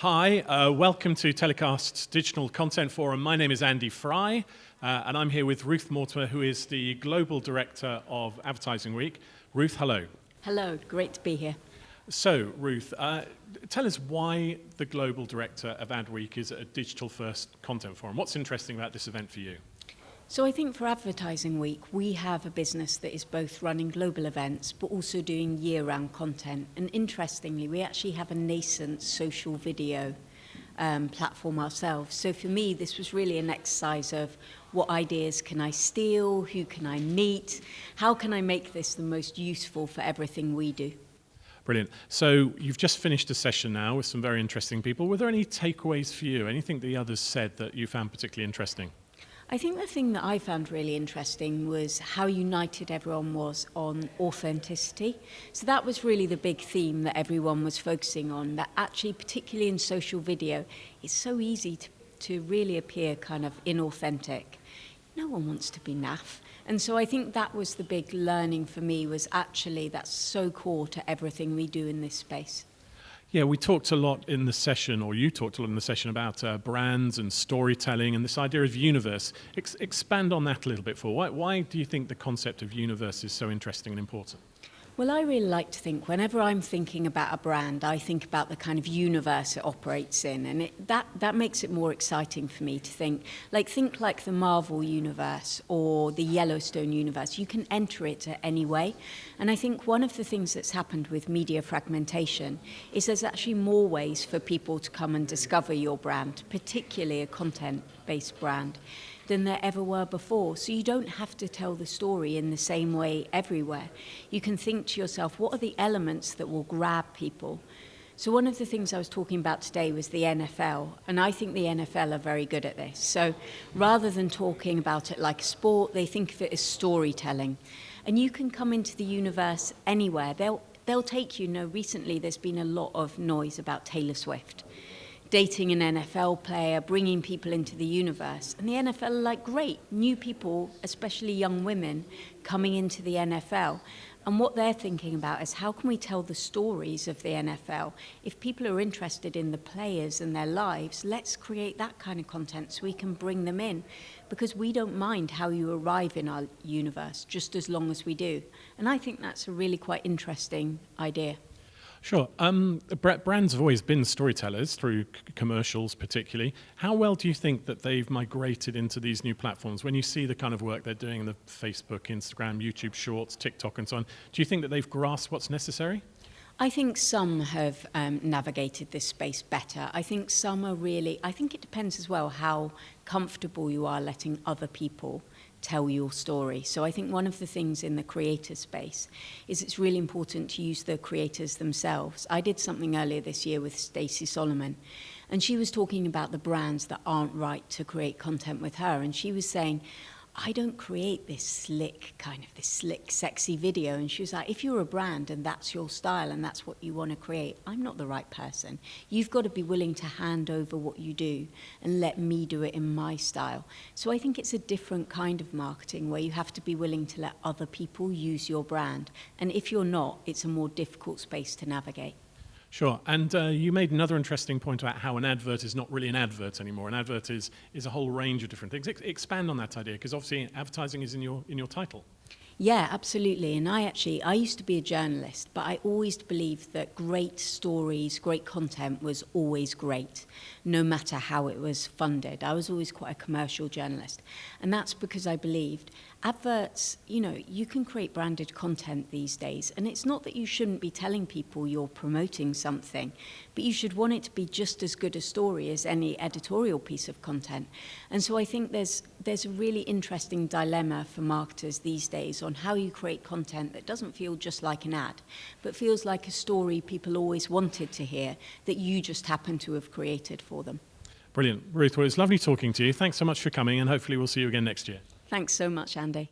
Hi, welcome to TellyCast's Digital Content Forum. My name is Andy Fry, and I'm here with Ruth Mortimer, who is the Global Director of Advertising Week. Ruth, hello. Hello, great to be here. So, Ruth, tell us why the Global Director of Ad Week is a digital-first content forum. What's interesting about this event for you? So I think for Advertising Week, we have a business that is both running global events, but also doing year-round content. And interestingly, we actually have a nascent social video platform ourselves. So for me, this was really an exercise of what ideas can I steal, who can I meet, how can I make this the most useful for everything we do. Brilliant. So you've just finished a session now with some very interesting people. Were there any takeaways for you? Anything the others said that you found particularly interesting? I think the thing that I found really interesting was how united everyone was on authenticity. So that was really the big theme that everyone was focusing on, that actually, particularly in social video, it's so easy to really appear kind of inauthentic. No one wants to be naff. And so I think that was the big learning for me, was actually that's so core to everything we do in this space. Yeah, we talked a lot in the session, or you talked a lot in the session about brands and storytelling and this idea of universe. Expand on that a little bit why do you think the concept of universe is so interesting and important? Well, I really like to think whenever I'm thinking about a brand, I think about the kind of universe it operates in. And that makes it more exciting for me to think like the Marvel universe or the Yellowstone universe. You can enter it any way. And I think one of the things that's happened with media fragmentation is there's actually more ways for people to come and discover your brand, particularly a content-based brand, than there ever were before. So you don't have to tell the story in the same way everywhere. You can think to yourself, what are the elements that will grab people? So one of the things I was talking about today was the NFL, and I think the NFL are very good at this. So rather than talking about it like a sport, they think of it as storytelling. And you can come into the universe anywhere. They'll take you. Recently there's been a lot of noise about Taylor Swift dating an NFL player, bringing people into the universe. And the NFL are like, great, new people, especially young women, coming into the NFL. And what they're thinking about is how can we tell the stories of the NFL? If people are interested in the players and their lives, let's create that kind of content so we can bring them in. Because we don't mind how you arrive in our universe, just as long as we do. And I think that's a really quite interesting idea. Sure. Brands have always been storytellers through commercials particularly. How well do you think that they've migrated into these new platforms? When you see the kind of work they're doing in the Facebook, Instagram, YouTube Shorts, TikTok and so on, do you think that they've grasped what's necessary? I think some have navigated this space better. I think some are really, I think it depends as well how comfortable you are letting other people tell your story. So I think one of the things in the creator space is it's really important to use the creators themselves. I did something earlier this year with Stacey Solomon, and she was talking about the brands that aren't right to create content with her, and she was saying, I don't create this slick, sexy video. And she was like, if you're a brand and that's your style and that's what you want to create, I'm not the right person. You've got to be willing to hand over what you do and let me do it in my style. So I think it's a different kind of marketing where you have to be willing to let other people use your brand. And if you're not, it's a more difficult space to navigate. Sure, and you made another interesting point about how an advert is not really an advert anymore. An advert is a whole range of different things. Expand on that idea, because obviously advertising is in your title. Yeah, absolutely. And I used to be a journalist, but I always believed that great stories, great content was always great, no matter how it was funded. I was always quite a commercial journalist. And that's because I believed adverts, you can create branded content these days. And it's not that you shouldn't be telling people you're promoting something, but you should want it to be just as good a story as any editorial piece of content. And so I think there's a really interesting dilemma for marketers these days on how you create content that doesn't feel just like an ad, but feels like a story people always wanted to hear that you just happen to have created for them. Brilliant. Ruth, well, it's lovely talking to you. Thanks so much for coming, and hopefully we'll see you again next year. Thanks so much, Andy.